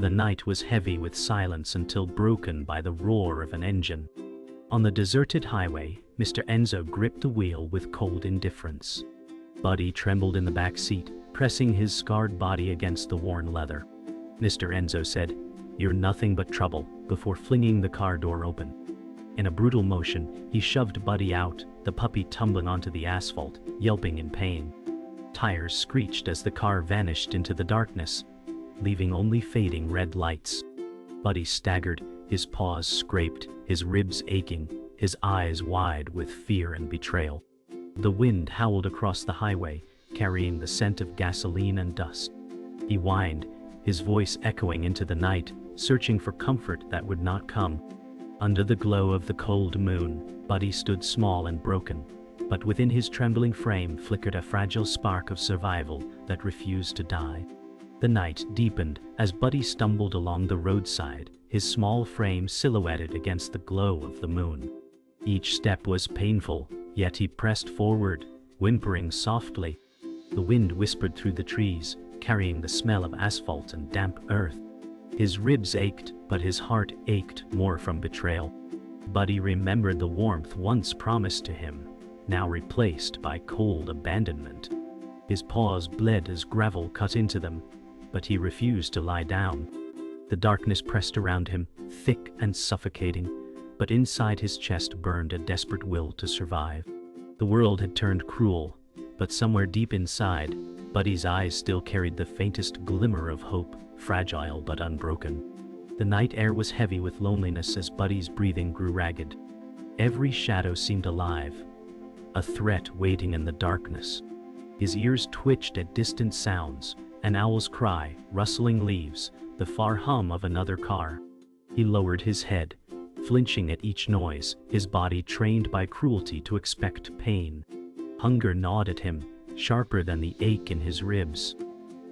The night was heavy with silence until broken by the roar of an engine. On the deserted highway, Mr. Enzo gripped the wheel with cold indifference. Buddy trembled in the back seat, pressing his scarred body against the worn leather. Mr. Enzo said, "You're nothing but trouble," before flinging the car door open. In a brutal motion, he shoved Buddy out, the puppy tumbling onto the asphalt, yelping in pain. Tires screeched as the car vanished into the darkness, leaving only fading red lights. Buddy staggered, his paws scraped, his ribs aching, his eyes wide with fear and betrayal. The wind howled across the highway, carrying the scent of gasoline and dust. He whined, his voice echoing into the night, searching for comfort that would not come. Under the glow of the cold moon, Buddy stood small and broken, but within his trembling frame flickered a fragile spark of survival that refused to die. The night deepened as Buddy stumbled along the roadside, his small frame silhouetted against the glow of the moon. Each step was painful, yet he pressed forward, whimpering softly. The wind whispered through the trees, carrying the smell of asphalt and damp earth. His ribs ached, but his heart ached more from betrayal. Buddy remembered the warmth once promised to him, now replaced by cold abandonment. His paws bled as gravel cut into them, but he refused to lie down. The darkness pressed around him, thick and suffocating, but inside his chest burned a desperate will to survive. The world had turned cruel, but somewhere deep inside, Buddy's eyes still carried the faintest glimmer of hope, fragile but unbroken. The night air was heavy with loneliness as Buddy's breathing grew ragged. Every shadow seemed alive, a threat waiting in the darkness. His ears twitched at distant sounds, an owl's cry, rustling leaves, the far hum of another car. He lowered his head, flinching at each noise, his body trained by cruelty to expect pain. Hunger gnawed at him, sharper than the ache in his ribs.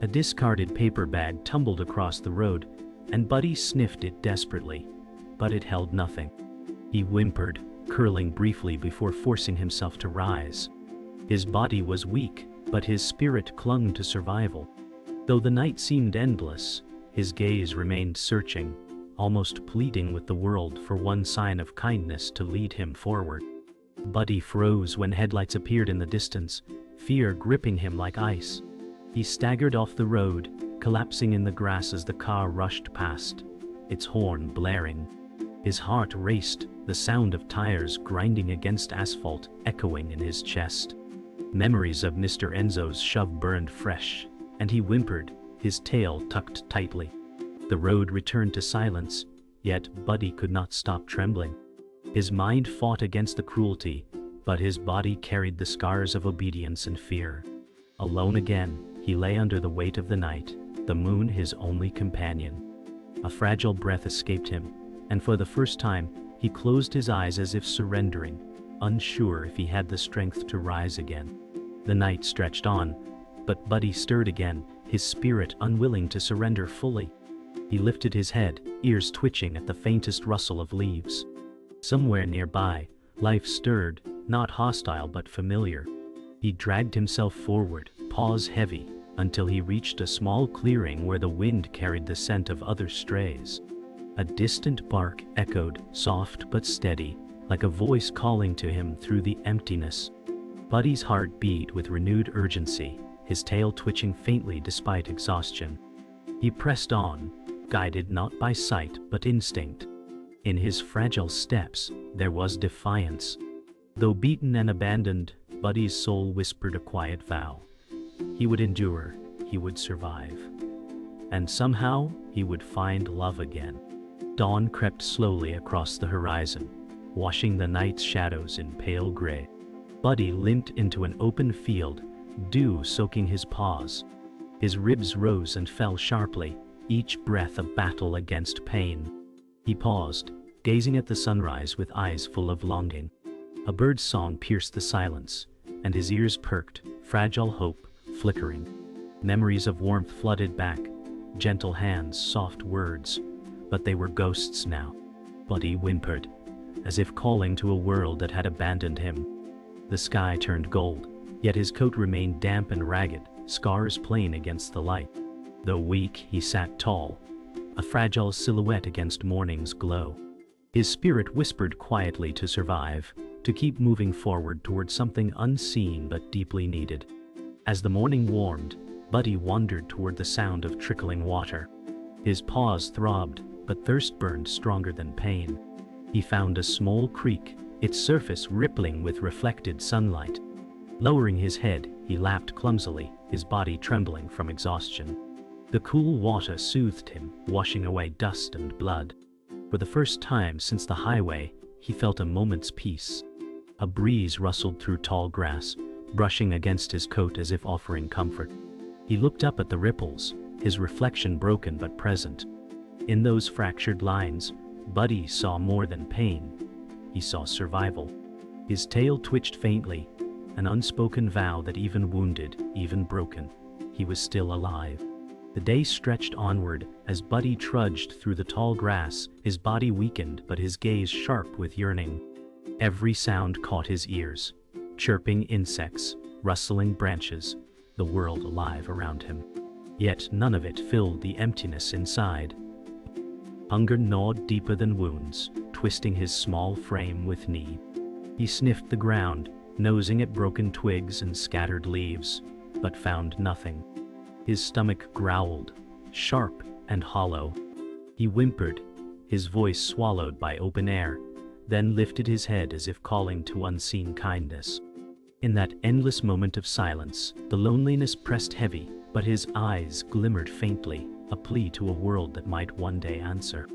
A discarded paper bag tumbled across the road, and Buddy sniffed it desperately, but it held nothing. He whimpered, curling briefly before forcing himself to rise. His body was weak, but his spirit clung to survival. Though the night seemed endless, his gaze remained searching, almost pleading with the world for one sign of kindness to lead him forward. Buddy froze when headlights appeared in the distance, fear gripping him like ice. He staggered off the road, collapsing in the grass as the car rushed past, its horn blaring. His heart raced, the sound of tires grinding against asphalt echoing in his chest. Memories of Mr. Enzo's shove burned fresh, and he whimpered, his tail tucked tightly. The road returned to silence, yet Buddy could not stop trembling. His mind fought against the cruelty, but his body carried the scars of obedience and fear. Alone again, he lay under the weight of the night, the moon his only companion. A fragile breath escaped him, and for the first time, he closed his eyes as if surrendering, unsure if he had the strength to rise again. The night stretched on, but Buddy stirred again, his spirit unwilling to surrender fully. He lifted his head, ears twitching at the faintest rustle of leaves. Somewhere nearby, life stirred, not hostile but familiar. He dragged himself forward, paws heavy, until he reached a small clearing where the wind carried the scent of other strays. A distant bark echoed, soft but steady, like a voice calling to him through the emptiness. Buddy's heart beat with renewed urgency, his tail twitching faintly despite exhaustion. He pressed on, guided not by sight but instinct. In his fragile steps, there was defiance. Though beaten and abandoned, Buddy's soul whispered a quiet vow. He would endure, he would survive. And somehow, he would find love again. Dawn crept slowly across the horizon, washing the night's shadows in pale gray. Buddy limped into an open field, dew soaking his paws. His ribs rose and fell sharply, each breath a battle against pain. He paused, gazing at the sunrise with eyes full of longing. A bird's song pierced the silence, and his ears perked, fragile hope flickering. Memories of warmth flooded back, gentle hands, soft words, but they were ghosts now. Buddy whimpered, as if calling to a world that had abandoned him. The sky turned gold, yet his coat remained damp and ragged, scars plain against the light. Though weak, he sat tall, a fragile silhouette against morning's glow. His spirit whispered quietly to survive, to keep moving forward toward something unseen but deeply needed. As the morning warmed, Buddy wandered toward the sound of trickling water. His paws throbbed, but thirst burned stronger than pain. He found a small creek, its surface rippling with reflected sunlight. Lowering his head, he lapped clumsily, his body trembling from exhaustion. The cool water soothed him, washing away dust and blood. For the first time since the highway, he felt a moment's peace. A breeze rustled through tall grass, brushing against his coat as if offering comfort. He looked up at the ripples, his reflection broken but present. In those fractured lines, Buddy saw more than pain. He saw survival. His tail twitched faintly, an unspoken vow that even wounded, even broken, he was still alive. The day stretched onward as Buddy trudged through the tall grass, his body weakened but his gaze sharp with yearning. Every sound caught his ears. Chirping insects, rustling branches, the world alive around him. Yet none of it filled the emptiness inside. Hunger gnawed deeper than wounds, twisting his small frame with need. He sniffed the ground, nosing at broken twigs and scattered leaves, but found nothing. His stomach growled, sharp and hollow. He whimpered, his voice swallowed by open air, then lifted his head as if calling to unseen kindness. In that endless moment of silence, the loneliness pressed heavy, but his eyes glimmered faintly, a plea to a world that might one day answer.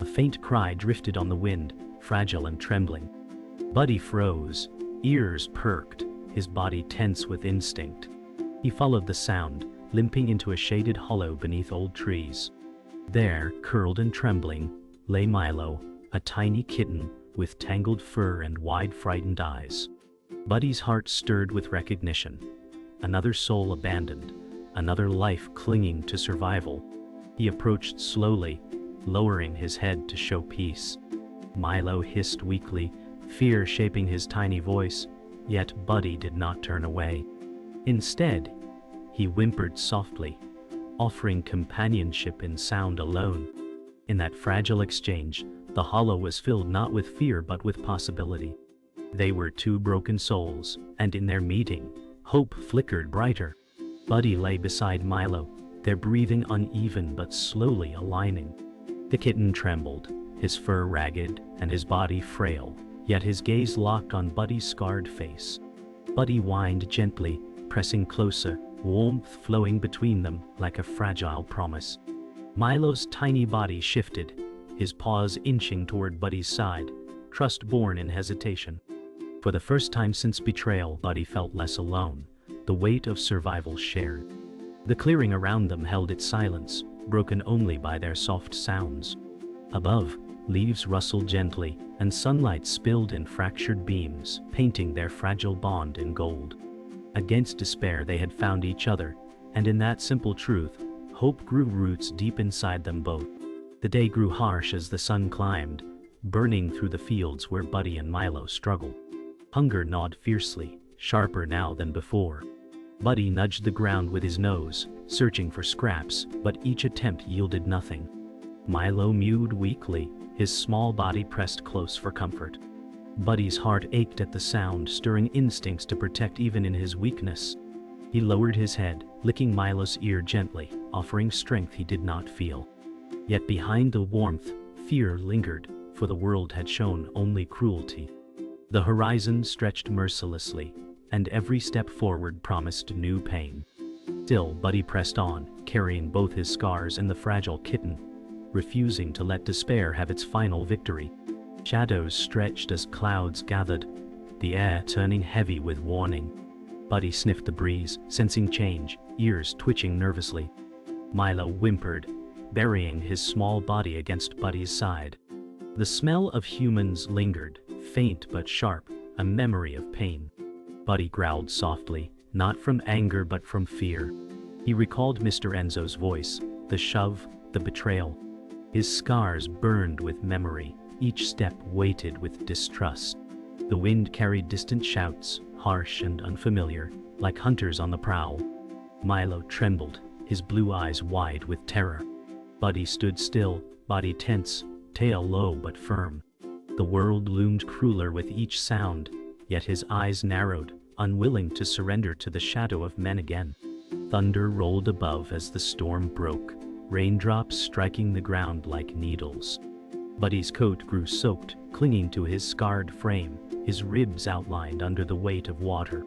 A faint cry drifted on the wind, fragile and trembling. Buddy froze, ears perked, his body tense with instinct. He followed the sound, limping into a shaded hollow beneath old trees. There, curled and trembling, lay Milo, a tiny kitten with tangled fur and wide frightened eyes. Buddy's heart stirred with recognition. Another soul abandoned, another life clinging to survival. He approached slowly, lowering his head to show peace. Milo hissed weakly, fear shaping his tiny voice, yet Buddy did not turn away. Instead, he whimpered softly, offering companionship in sound alone. In that fragile exchange, the hollow was filled not with fear but with possibility. They were two broken souls, and in their meeting, hope flickered brighter. Buddy lay beside Milo, their breathing uneven but slowly aligning. The kitten trembled, his fur ragged and his body frail, yet his gaze locked on Buddy's scarred face. Buddy whined gently, pressing closer, warmth flowing between them like a fragile promise. Milo's tiny body shifted, his paws inching toward Buddy's side, trust born in hesitation. For the first time since betrayal, Buddy felt less alone, the weight of survival shared. The clearing around them held its silence, broken only by their soft sounds. Above, leaves rustled gently, and sunlight spilled in fractured beams, painting their fragile bond in gold. Against despair they had found each other, and in that simple truth, hope grew roots deep inside them both. The day grew harsh as the sun climbed, burning through the fields where Buddy and Milo struggled. Hunger gnawed fiercely, sharper now than before. Buddy nudged the ground with his nose, searching for scraps, but each attempt yielded nothing. Milo mewed weakly, his small body pressed close for comfort. Buddy's heart ached at the sound, stirring instincts to protect even in his weakness. He lowered his head, licking Milo's ear gently, offering strength he did not feel. Yet behind the warmth, fear lingered, for the world had shown only cruelty. The horizon stretched mercilessly, and every step forward promised new pain. Still, Buddy pressed on, carrying both his scars and the fragile kitten, refusing to let despair have its final victory. Shadows stretched as clouds gathered, the air turning heavy with warning. Buddy sniffed the breeze, sensing change, ears twitching nervously. Milo whimpered, burying his small body against Buddy's side. The smell of humans lingered, faint but sharp, a memory of pain. Buddy growled softly, not from anger but from fear. He recalled Mr. Enzo's voice, the shove, the betrayal. His scars burned with memory, each step weighted with distrust. The wind carried distant shouts, harsh and unfamiliar, like hunters on the prowl. Milo trembled, his blue eyes wide with terror. Buddy stood still, body tense, tail low but firm. The world loomed crueler with each sound, yet his eyes narrowed, unwilling to surrender to the shadow of men again. Thunder rolled above as the storm broke, raindrops striking the ground like needles. Buddy's coat grew soaked, clinging to his scarred frame, his ribs outlined under the weight of water.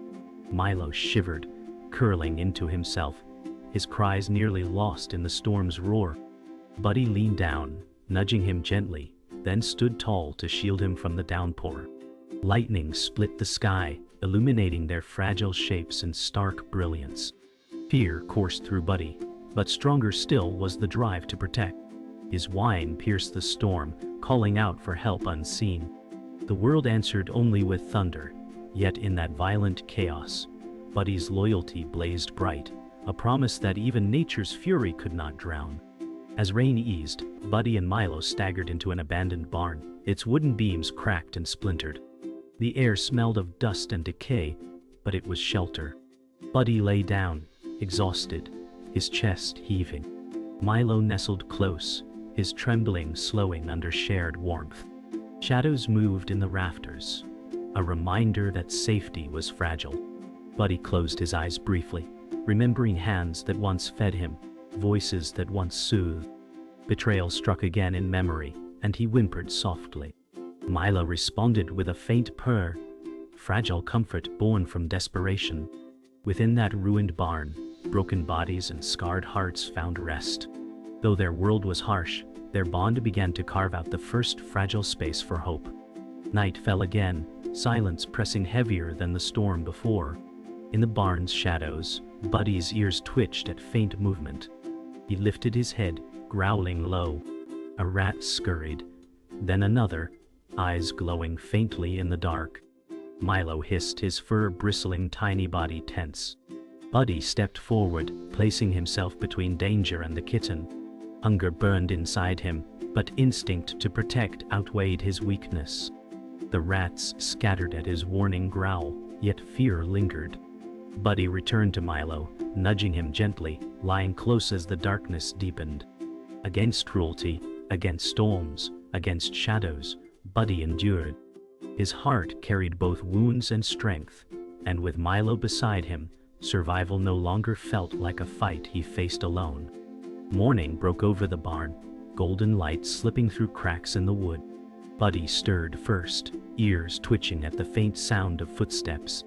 Milo shivered, curling into himself, his cries nearly lost in the storm's roar. Buddy leaned down, nudging him gently, then stood tall to shield him from the downpour. Lightning split the sky, illuminating their fragile shapes in stark brilliance. Fear coursed through Buddy, but stronger still was the drive to protect. His whine pierced the storm, calling out for help unseen. The world answered only with thunder, yet in that violent chaos, Buddy's loyalty blazed bright, a promise that even nature's fury could not drown. As rain eased, Buddy and Milo staggered into an abandoned barn, its wooden beams cracked and splintered. The air smelled of dust and decay, but it was shelter. Buddy lay down, exhausted, his chest heaving. Milo nestled close, his trembling slowing under shared warmth. Shadows moved in the rafters, a reminder that safety was fragile. Buddy closed his eyes briefly, remembering hands that once fed him, voices that once soothed. Betrayal struck again in memory, and he whimpered softly. Milo responded with a faint purr, fragile comfort born from desperation. Within that ruined barn, broken bodies and scarred hearts found rest. Though their world was harsh, their bond began to carve out the first fragile space for hope. Night fell again, silence pressing heavier than the storm before. In the barn's shadows, Buddy's ears twitched at faint movement. He lifted his head, growling low. A rat scurried, then another, eyes glowing faintly in the dark. Milo hissed, his fur bristling, tiny body tense. Buddy stepped forward, placing himself between danger and the kitten. Hunger burned inside him, but instinct to protect outweighed his weakness. The rats scattered at his warning growl, yet fear lingered. Buddy returned to Milo, nudging him gently, lying close as the darkness deepened. Against cruelty, against storms, against shadows, Buddy endured. His heart carried both wounds and strength, and with Milo beside him, survival no longer felt like a fight he faced alone. Morning broke over the barn, golden light slipping through cracks in the wood. Buddy stirred first, ears twitching at the faint sound of footsteps.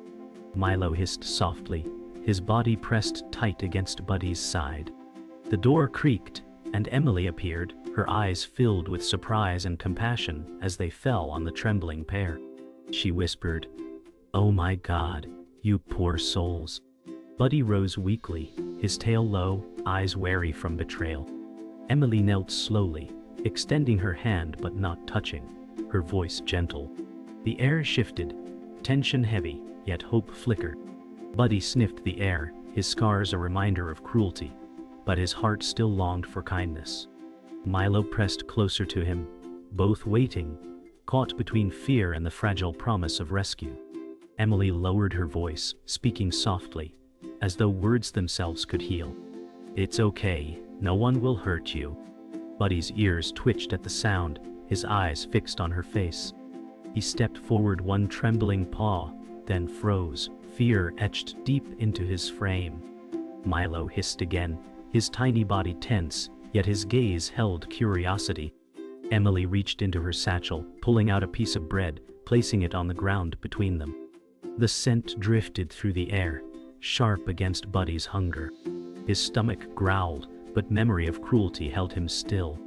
Milo hissed softly, his body pressed tight against Buddy's side. The door creaked, and Emily appeared, her eyes filled with surprise and compassion as they fell on the trembling pair. She whispered, "Oh my God, you poor souls." Buddy rose weakly, his tail low, eyes wary from betrayal. Emily knelt slowly, extending her hand but not touching, her voice gentle. The air shifted, tension heavy, yet hope flickered. Buddy sniffed the air, his scars a reminder of cruelty, but his heart still longed for kindness. Milo pressed closer to him, both waiting, caught between fear and the fragile promise of rescue. Emily lowered her voice, speaking softly, as though words themselves could heal. "It's okay, no one will hurt you." Buddy's ears twitched at the sound, his eyes fixed on her face. He stepped forward, one trembling paw, then froze, fear etched deep into his frame. Milo hissed again, his tiny body tense, yet his gaze held curiosity. Emily reached into her satchel, pulling out a piece of bread, placing it on the ground between them. The scent drifted through the air, sharp against Buddy's hunger. His stomach growled, but memory of cruelty held him still.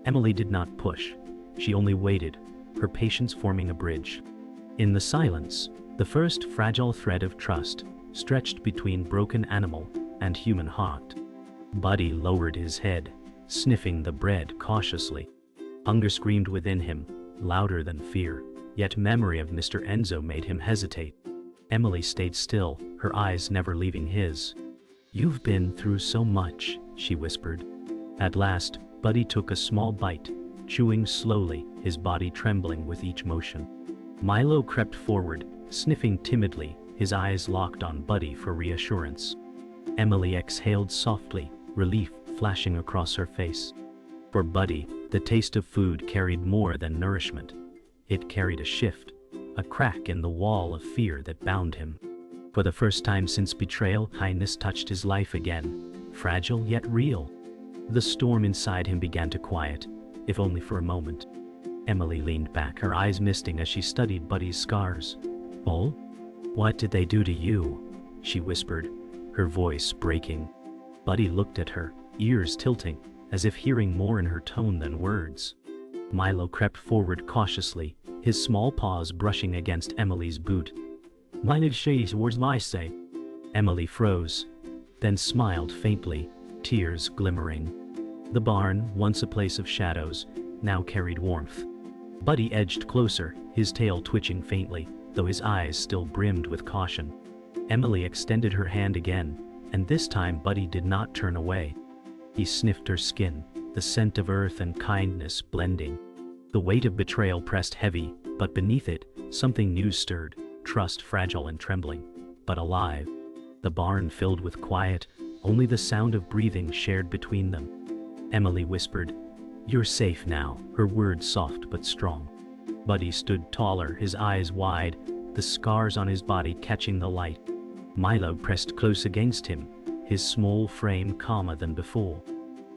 Emily did not push. She only waited, her patience forming a bridge. In the silence, the first fragile thread of trust stretched between broken animal and human heart. Buddy lowered his head, sniffing the bread cautiously. Hunger screamed within him, louder than fear, yet memory of Mr. Enzo made him hesitate. Emily stayed still, her eyes never leaving his. "You've been through so much," she whispered. At last, Buddy took a small bite, chewing slowly, his body trembling with each motion. Milo crept forward, sniffing timidly, his eyes locked on Buddy for reassurance. Emily exhaled softly, relief flashing across her face. For Buddy, the taste of food carried more than nourishment. It carried a shift, a crack in the wall of fear that bound him. For the first time since betrayal, kindness touched his life again, fragile yet real. The storm inside him began to quiet, if only for a moment. Emily leaned back, her eyes misting as she studied Buddy's scars. "Oh? What did they do to you?" she whispered, her voice breaking. Buddy looked at her, ears tilting, as if hearing more in her tone than words. Milo crept forward cautiously, his small paws brushing against Emily's boot. "Mine shays words my say." Emily froze, then smiled faintly, tears glimmering. The barn, once a place of shadows, now carried warmth. Buddy edged closer, his tail twitching faintly, though his eyes still brimmed with caution. Emily extended her hand again, and this time Buddy did not turn away. He sniffed her skin, the scent of earth and kindness blending. The weight of betrayal pressed heavy, but beneath it, something new stirred, trust fragile and trembling, but alive. The barn filled with quiet, only the sound of breathing shared between them. Emily whispered, "You're safe now," her words soft but strong. Buddy stood taller, his eyes wide, the scars on his body catching the light. Milo pressed close against him, his small frame calmer than before.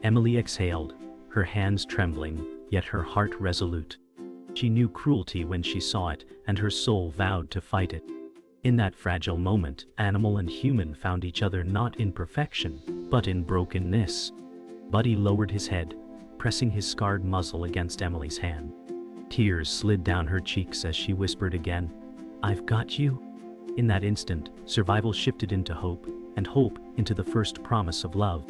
Emily exhaled, her hands trembling, yet her heart resolute. She knew cruelty when she saw it, and her soul vowed to fight it. In that fragile moment, animal and human found each other not in perfection, but in brokenness. Buddy lowered his head, pressing his scarred muzzle against Emily's hand. Tears slid down her cheeks as she whispered again, "I've got you." In that instant, survival shifted into hope, and hope into the first promise of love.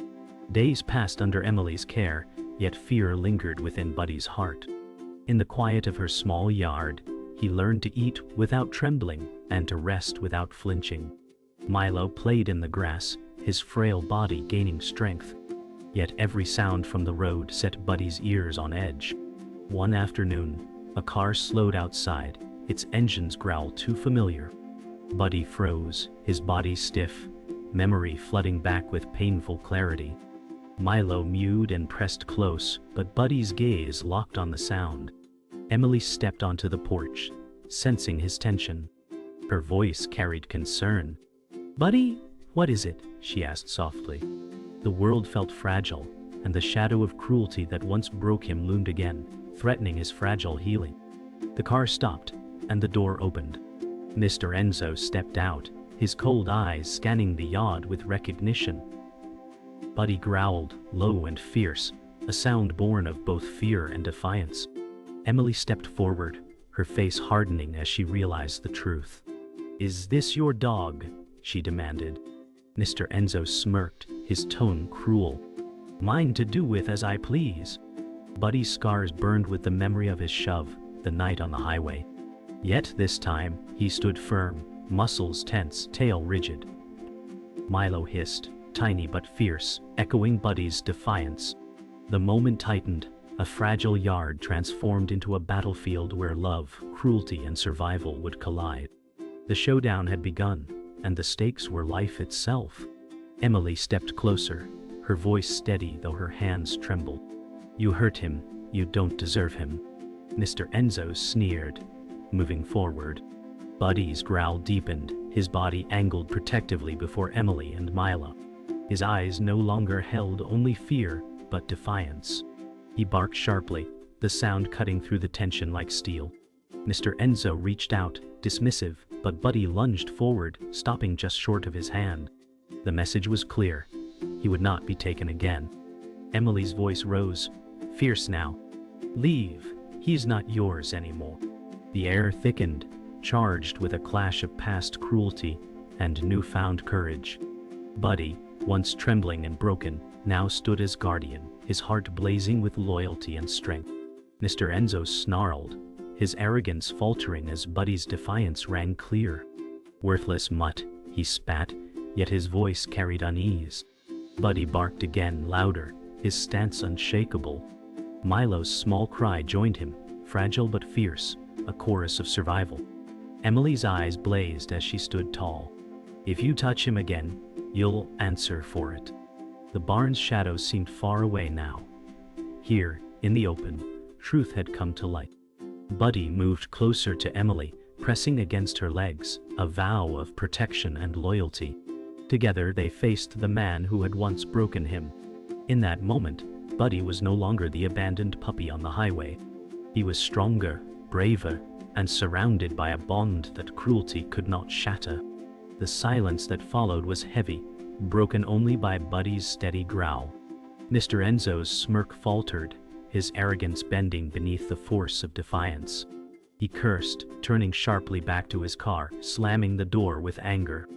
Days passed under Emily's care, yet fear lingered within Buddy's heart. In the quiet of her small yard, he learned to eat without trembling and to rest without flinching. Milo played in the grass, his frail body gaining strength. Yet every sound from the road set Buddy's ears on edge. One afternoon, a car slowed outside, its engine's growl too familiar. Buddy froze, his body stiff, memory flooding back with painful clarity. Milo mewed and pressed close, but Buddy's gaze locked on the sound. Emily stepped onto the porch, sensing his tension. Her voice carried concern. "Buddy, what is it?" she asked softly. The world felt fragile, and the shadow of cruelty that once broke him loomed again, threatening his fragile healing. The car stopped, and the door opened. Mr. Enzo stepped out, his cold eyes scanning the yard with recognition. Buddy growled, low and fierce, a sound born of both fear and defiance. Emily stepped forward, her face hardening as she realized the truth. "Is this your dog?" she demanded. Mr. Enzo smirked, his tone cruel. "Mine to do with as I please." Buddy's scars burned with the memory of his shove, the night on the highway. Yet this time, he stood firm, muscles tense, tail rigid. Milo hissed, tiny but fierce, echoing Buddy's defiance. The moment tightened, a fragile yard transformed into a battlefield where love, cruelty, and survival would collide. The showdown had begun, and the stakes were life itself. Emily stepped closer, her voice steady though her hands trembled. "You hurt him, you don't deserve him." Mr. Enzo sneered, moving forward. Buddy's growl deepened, his body angled protectively before Emily and Milo. His eyes no longer held only fear, but defiance. He barked sharply, the sound cutting through the tension like steel. Mr. Enzo reached out, dismissive, but Buddy lunged forward, stopping just short of his hand. The message was clear. He would not be taken again. Emily's voice rose, fierce now. "Leave. He's not yours anymore." The air thickened, charged with a clash of past cruelty and newfound courage. Buddy, once trembling and broken, now stood as guardian, his heart blazing with loyalty and strength. Mr. Enzo snarled, his arrogance faltering as Buddy's defiance rang clear. "Worthless mutt," he spat, yet his voice carried unease. Buddy barked again, louder, his stance unshakable. Milo's small cry joined him, fragile but fierce, a chorus of survival. Emily's eyes blazed as she stood tall. "If you touch him again, you'll answer for it." The barn's shadows seemed far away now. Here, in the open, truth had come to light. Buddy moved closer to Emily, pressing against her legs, a vow of protection and loyalty. Together they faced the man who had once broken him. In that moment, Buddy was no longer the abandoned puppy on the highway. He was stronger, braver, and surrounded by a bond that cruelty could not shatter. The silence that followed was heavy, broken only by Buddy's steady growl. Mr. Enzo's smirk faltered, his arrogance bending beneath the force of defiance. He cursed, turning sharply back to his car, slamming the door with anger.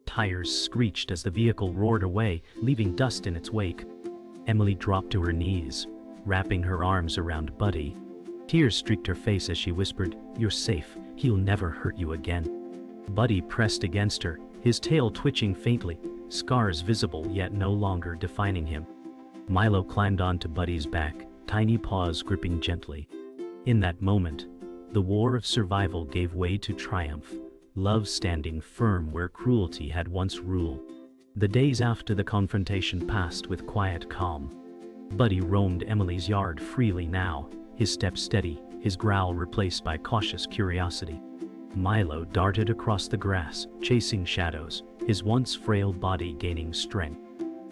Tires screeched as the vehicle roared away, leaving dust in its wake. Emily dropped to her knees, wrapping her arms around Buddy. Tears streaked her face as she whispered, "You're safe, he'll never hurt you again." Buddy pressed against her, his tail twitching faintly, scars visible yet no longer defining him. Milo climbed onto Buddy's back, tiny paws gripping gently. In that moment, the war of survival gave way to triumph, love standing firm where cruelty had once ruled. The days after the confrontation passed with quiet calm. Buddy roamed Emily's yard freely now, his step steady, his growl replaced by cautious curiosity. Milo darted across the grass, chasing shadows, his once frail body gaining strength.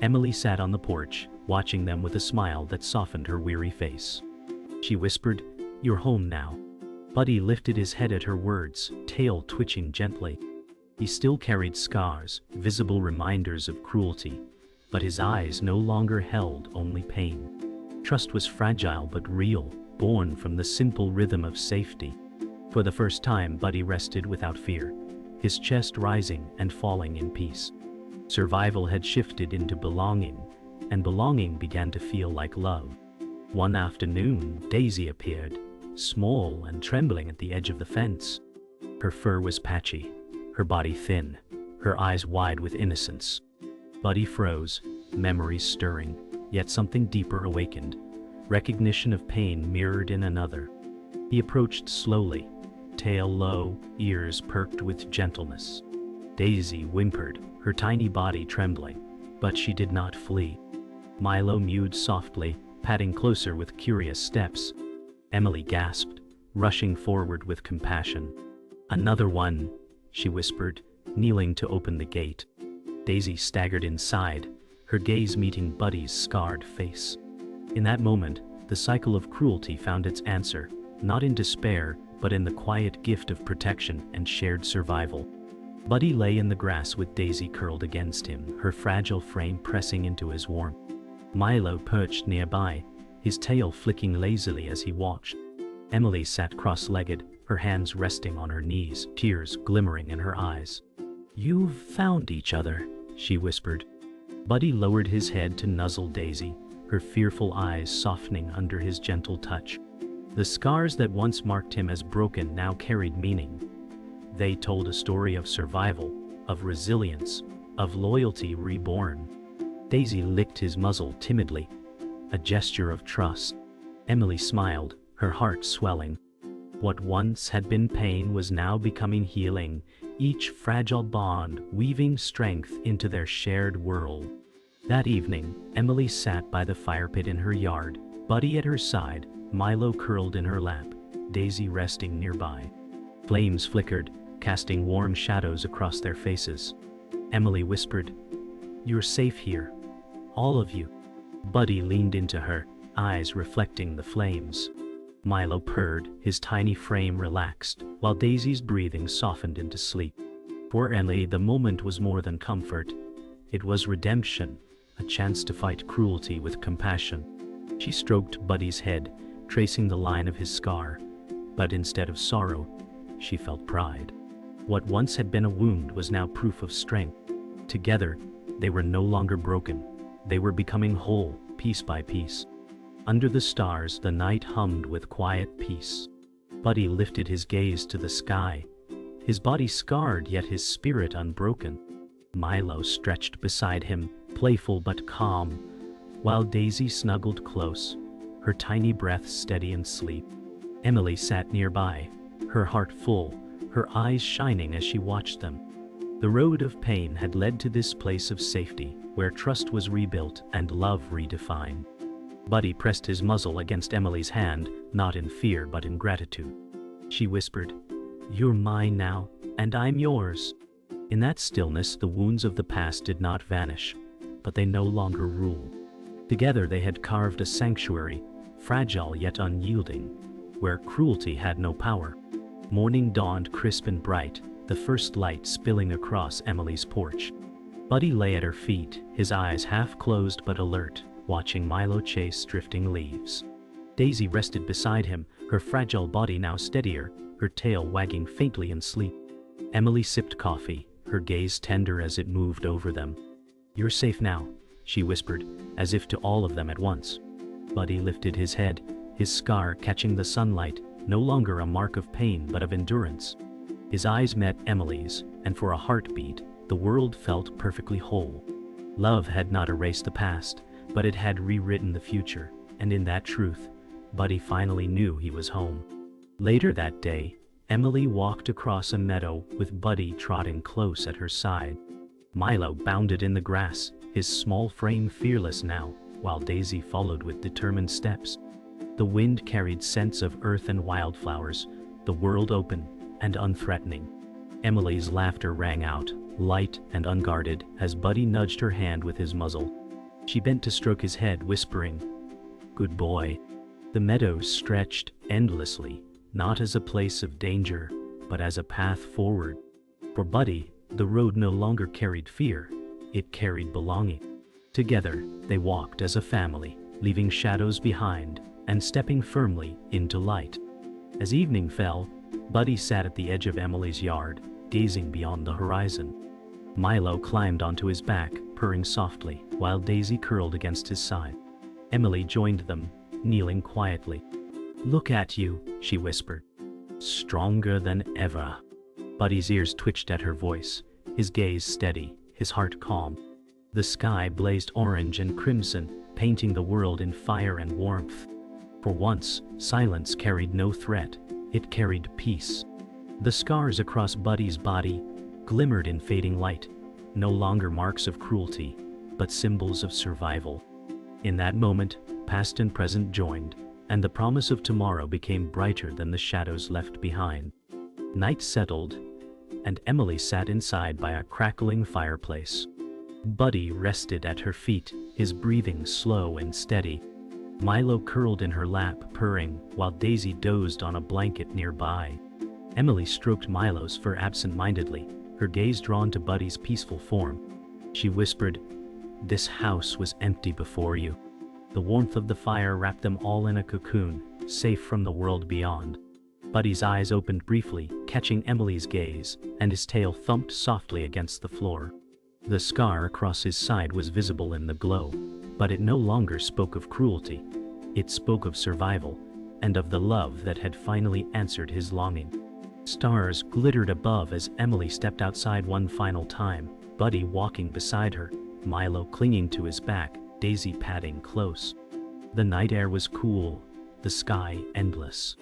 Emily sat on the porch, watching them with a smile that softened her weary face. She whispered, "You're home now." Buddy lifted his head at her words, tail twitching gently. He still carried scars, visible reminders of cruelty, but his eyes no longer held only pain. Trust was fragile but real, born from the simple rhythm of safety. For the first time, Buddy rested without fear, his chest rising and falling in peace. Survival had shifted into belonging, and belonging began to feel like love. One afternoon, Daisy appeared, small and trembling at the edge of the fence. Her fur was patchy, her body thin, her eyes wide with innocence. Buddy froze, memories stirring, yet something deeper awakened, recognition of pain mirrored in another. He approached slowly, tail low, ears perked with gentleness. Daisy whimpered, her tiny body trembling, but she did not flee. Milo mewed softly, padding closer with curious steps. Emily gasped, rushing forward with compassion. "Another one," she whispered, kneeling to open the gate. Daisy staggered inside, her gaze meeting Buddy's scarred face. In that moment, the cycle of cruelty found its answer, not in despair, but in the quiet gift of protection and shared survival. Buddy lay in the grass with Daisy curled against him, her fragile frame pressing into his warmth. Milo perched nearby, his tail flicking lazily as he watched. Emily sat cross-legged, her hands resting on her knees, tears glimmering in her eyes. "You've found each other," she whispered. Buddy lowered his head to nuzzle Daisy, her fearful eyes softening under his gentle touch. The scars that once marked him as broken now carried meaning. They told a story of survival, of resilience, of loyalty reborn. Daisy licked his muzzle timidly, a gesture of trust. Emily smiled, her heart swelling. What once had been pain was now becoming healing, each fragile bond weaving strength into their shared world. That evening, Emily sat by the fire pit in her yard, Buddy at her side, Milo curled in her lap, Daisy resting nearby. Flames flickered, casting warm shadows across their faces. Emily whispered, "You're safe here. All of you." Buddy leaned into her, eyes reflecting the flames. Milo purred, his tiny frame relaxed, while Daisy's breathing softened into sleep. For Emily, the moment was more than comfort. It was redemption, a chance to fight cruelty with compassion. She stroked Buddy's head, tracing the line of his scar, but instead of sorrow, she felt pride. What once had been a wound was now proof of strength. Together, they were no longer broken. They were becoming whole, piece by piece. Under the stars, the night hummed with quiet peace. Buddy lifted his gaze to the sky, his body scarred yet his spirit unbroken. Milo stretched beside him, playful but calm, while Daisy snuggled close, her tiny breath steady in sleep. Emily sat nearby, her heart full, her eyes shining as she watched them. The road of pain had led to this place of safety, where trust was rebuilt and love redefined. Buddy pressed his muzzle against Emily's hand, not in fear but in gratitude. She whispered, "You're mine now, and I'm yours." In that stillness, the wounds of the past did not vanish, but they no longer ruled. Together they had carved a sanctuary, fragile yet unyielding, where cruelty had no power. Morning dawned crisp and bright, the first light spilling across Emily's porch. Buddy lay at her feet, his eyes half closed but alert, watching Milo chase drifting leaves. Daisy rested beside him, her fragile body now steadier, her tail wagging faintly in sleep. Emily sipped coffee, her gaze tender as it moved over them. "You're safe now," she whispered, as if to all of them at once. Buddy lifted his head, his scar catching the sunlight, no longer a mark of pain but of endurance. His eyes met Emily's, and for a heartbeat, the world felt perfectly whole. Love had not erased the past, but it had rewritten the future, and in that truth, Buddy finally knew he was home. Later that day, Emily walked across a meadow with Buddy trotting close at her side. Milo bounded in the grass, his small frame fearless now, while Daisy followed with determined steps. The wind carried scents of earth and wildflowers, the world open and unthreatening. Emily's laughter rang out, light and unguarded, as Buddy nudged her hand with his muzzle. She bent to stroke his head, whispering, "Good boy." The meadows stretched endlessly, not as a place of danger, but as a path forward. For Buddy, the road no longer carried fear, it carried belonging. Together, they walked as a family, leaving shadows behind and stepping firmly into light. As evening fell, Buddy sat at the edge of Emily's yard, gazing beyond the horizon. Milo climbed onto his back, purring softly, while Daisy curled against his side. Emily joined them, kneeling quietly. "Look at you," she whispered. "Stronger than ever." Buddy's ears twitched at her voice, his gaze steady, his heart calm. The sky blazed orange and crimson, painting the world in fire and warmth. For once, silence carried no threat, it carried peace. The scars across Buddy's body glimmered in fading light, no longer marks of cruelty, but symbols of survival. In that moment, past and present joined, and the promise of tomorrow became brighter than the shadows left behind. Night settled, and Emily sat inside by a crackling fireplace. Buddy rested at her feet, his breathing slow and steady. Milo curled in her lap, purring, while Daisy dozed on a blanket nearby. Emily stroked Milo's fur absent-mindedly, her gaze drawn to Buddy's peaceful form. She whispered, "This house was empty before you." The warmth of the fire wrapped them all in a cocoon, safe from the world beyond. Buddy's eyes opened briefly, catching Emily's gaze, and his tail thumped softly against the floor. The scar across his side was visible in the glow, but it no longer spoke of cruelty. It spoke of survival, and of the love that had finally answered his longing. Stars glittered above as Emily stepped outside one final time, Buddy walking beside her, Milo clinging to his back, Daisy padding close. The night air was cool, the sky endless.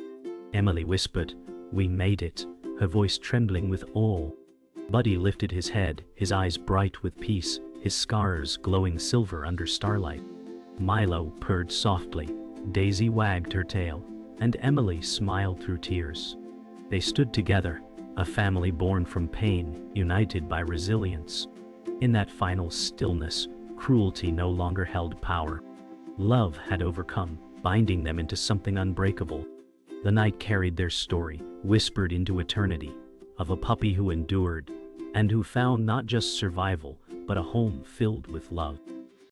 Emily whispered, "We made it," her voice trembling with awe. Buddy lifted his head, his eyes bright with peace, his scars glowing silver under starlight. Milo purred softly, Daisy wagged her tail, and Emily smiled through tears. They stood together, a family born from pain, united by resilience. In that final stillness, cruelty no longer held power. Love had overcome, binding them into something unbreakable. The night carried their story, whispered into eternity, of a puppy who endured, and who found not just survival, but a home filled with love.